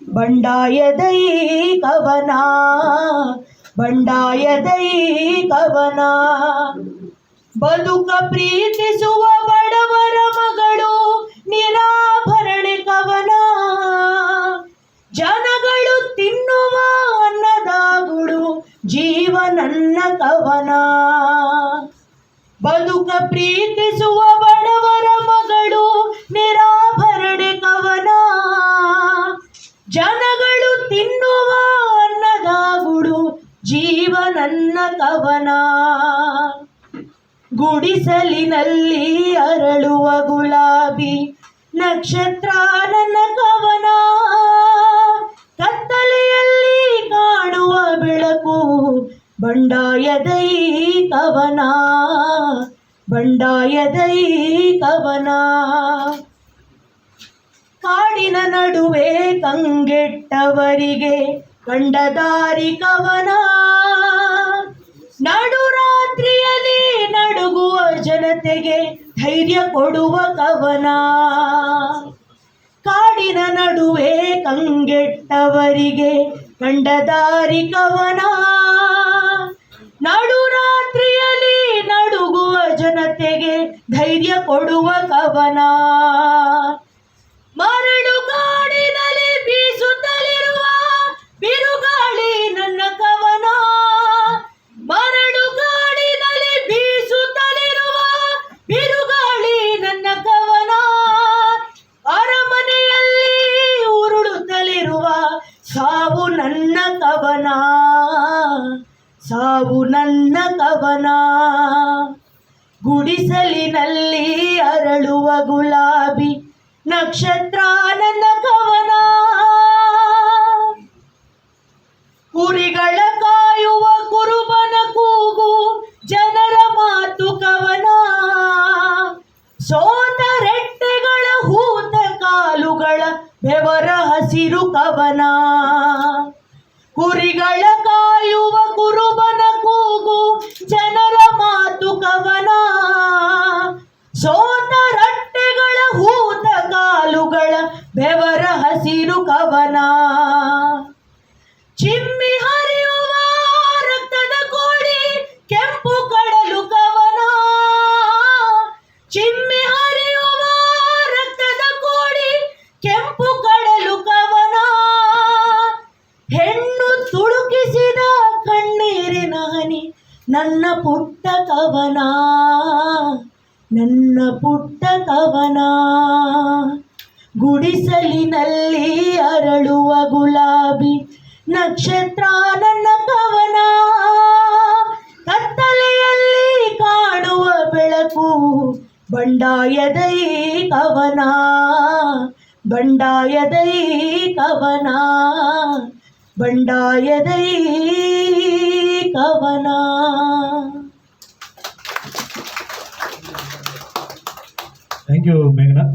ಬಂಡಾಯದೈ ಕವನ, ಬಂಡಾಯದೈ ಕವನ. ಬದುಕ ಪ್ರೀತಿಸುವ ಬಡವರ ಮಗಳು ನಿರಾಭರಣೆ ಕವನ. ಜನಗಳು ತಿನ್ನುವ ಅನ್ನದಾಗುಡು ಜೀವನನ್ನ ಕವನ. ಬದುಕ ಪ್ರೀತಿಸುವ ಬಡವರ ಮಗಳು ನಿರಾಭರಣೆ ಕವನ. ಜನಗಳು ತಿನ್ನುವ ಅನ್ನದಾಗುಡು ಜೀವನನ್ನ ಕವನ. ಗುಡಿಸಲಿನಲ್ಲಿ ಅರಳುವ ಗುಲಾಬಿ ನಕ್ಷತ್ರ ನನ್ನ ಕವನ. ಕತ್ತಲೆಯಲ್ಲಿ ಕಾಣುವ ಬೆಳಕು ಬಂಡಾಯದೈ ಕವನ, ಬಂಡಾಯದೈ ಕವನ. ಕಾಡಿನ ನಡುವೆ ಕಂಗೆಟ್ಟವರಿಗೆ ಕಂಡ ದಾರಿ ಕವನ. ನಡುರಾತ್ರಿಯಲ್ಲಿ ನಡುಗುವ ಜನತೆಗೆ ಧೈರ್ಯ ಕೊಡುವ ಕವನ. ಕಾಡಿನ ನಡುವೆ ಕಂಗೆಟ್ಟವರಿಗೆ ಕಂಡ ದಾರಿ ಕವನ. ನಡುರಾತ್ರಿಯಲ್ಲಿ ನಡುಗುವ ಜನತೆಗೆ ಧೈರ್ಯ ಕೊಡುವ ಕವನ. ಮರಳು ಕಾಡಿನಲ್ಲಿ ಬೀಸುತ್ತಲಿರುವ ಬಿರುಗಾಳಿ ನನ್ನ ಕವನ. ಮರಳು ಕಾಡಿನಲ್ಲಿ ಬೀಸುತ್ತಲಿರುವ ಬಿರುಗಾಳಿ ನನ್ನ ಕವನ. ಅರಮನೆಯಲ್ಲಿ ಉರುಳುತ್ತಲಿರುವ ಸಾವು ನನ್ನ ಕವನ, ಸಾವು ನನ್ನ ಕವನ. ಗುಡಿಸಲಿನಲ್ಲಿ ಅರಳುವ ಗುಲಾಬಿ ನಕ್ಷತ್ರ ನನ್ನ ಕವನ. ಕುರಿಗಳ ಕಾಯುವ ಕುರುಬನ ಕೂಗು ಜನರ ಮಾತು ಕವನ. ಸೋತ ರೆಟ್ಟೆಗಳ ಹೂತ ಕಾಲುಗಳ ಬೆವರ ಹಸಿರು ಕವನ. ಕುರಿಗಳ ಕಾಯುವ ಕುರುಬನ ಕೂಗು ಜನರ ಮಾತು ಕವನ. ಸೋತ ರಟ್ಟೆಗಳ ಹೂತ ಕಾಲುಗಳ ಬೆವರ ಹಸಿರು ಕವನ. ಚಿಮ್ಮಿ ಹರಿಯುವ ರಕ್ತದ ಕೋಡಿ ಕೆಂಪು ಕಡಲು ಕವನ. ಚಿಮ್ಮಿ ಹರಿಯುವ ರಕ್ತದ ಕೋಡಿ ಕೆಂಪು ಕಡಲು ಕವನ. ಹೆಣ್ಣು ತುಳುಕಿಸಿದ ಕಣ್ಣೀರಿನ ಹನಿ ನನ್ನ ಪುಟ್ಟ ಕವನ, ನನ್ನ ಪುಟ್ಟ ಕವನ. ಗುಡಿಸಲಿನಲ್ಲಿ ಅರಳುವ ಗುಲಾಬಿ ನಕ್ಷತ್ರ ನನ್ನ ಕವನ. ಕತ್ತಲೆಯಲ್ಲಿ ಕಾಣುವ ಬೆಳಕು ಬಂಡಾಯದೈ ಕವನ, ಬಂಡಾಯದೈ ಕವನ, ಬಂಡಾಯದೈ ಕವನ. ಥ್ಯಾಂಕ್ ಯು ಮೇಘನಾ.